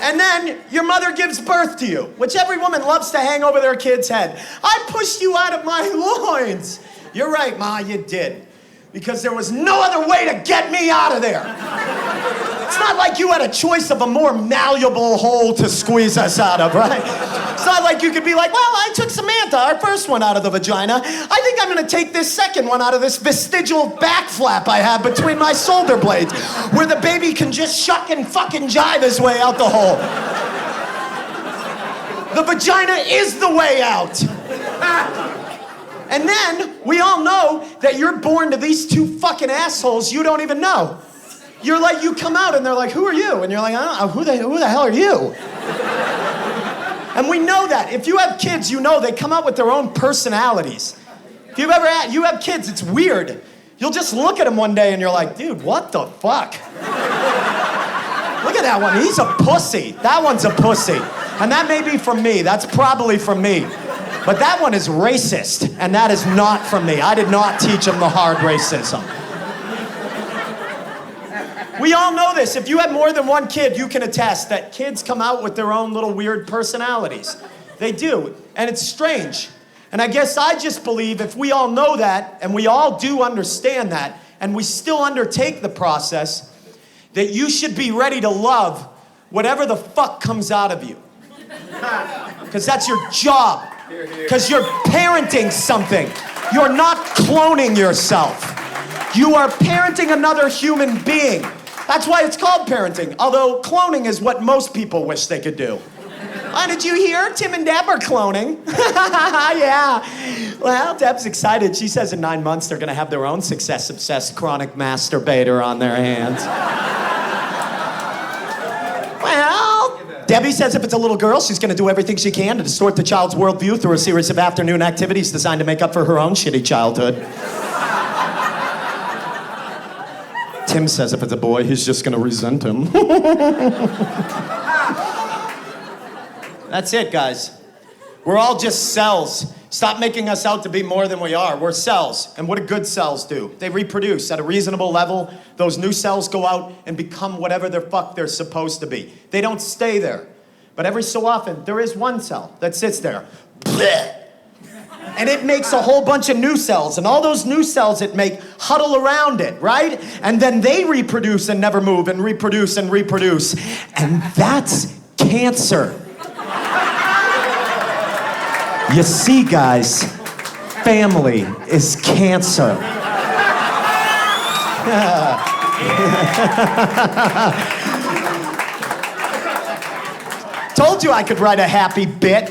And then your mother gives birth to you, which every woman loves to hang over their kid's head. I pushed you out of my loins. You're right, Ma, you did. Because there was no other way to get me out of there. It's not like you had a choice of a more malleable hole to squeeze us out of, right? It's not like you could be like, well, I took Samantha, our first one, out of the vagina. I think I'm gonna take this second one out of this vestigial back flap I have between my shoulder blades, where the baby can just shuck and fucking jive his way out the hole. The vagina is the way out. And then we all know that you're born to these two fucking assholes you don't even know. You're like, you come out and they're like, who are you? And you're like, I don't know, who the hell are you? And we know that. If you have kids, you know they come out with their own personalities. If you've ever had, you have kids, it's weird. You'll just look at them one day and you're like, dude, what the fuck? Look at that one, he's a pussy. That one's a pussy. And that may be from me, that's probably from me. But that one is racist, and that is not from me. I did not teach him the hard racism. We all know this. If you have more than one kid, you can attest that kids come out with their own little weird personalities. They do, and it's strange. And I guess I just believe if we all know that, and we all do understand that, and we still undertake the process, that you should be ready to love whatever the fuck comes out of you. Because that's your job. Because you're parenting something. You're not cloning yourself. You are parenting another human being. That's why it's called parenting. Although cloning is what most people wish they could do. Did you hear? Tim and Deb are cloning. Yeah. Well, Deb's excited. She says in 9 months they're going to have their own success-obsessed chronic masturbator on their hands. Well, Debbie says if it's a little girl, she's going to do everything she can to distort the child's worldview through a series of afternoon activities designed to make up for her own shitty childhood. Tim says if it's a boy, he's just going to resent him. That's it, guys. We're all just cells. Stop making us out to be more than we are. We're cells. And what do good cells do? They reproduce at a reasonable level. Those new cells go out and become whatever the fuck they're supposed to be. They don't stay there. But every so often, there is one cell that sits there. And it makes a whole bunch of new cells. And all those new cells it make huddle around it, right? And then they reproduce and never move and reproduce and reproduce. And that's cancer. You see, guys, family is cancer. Told you I could write a happy bit.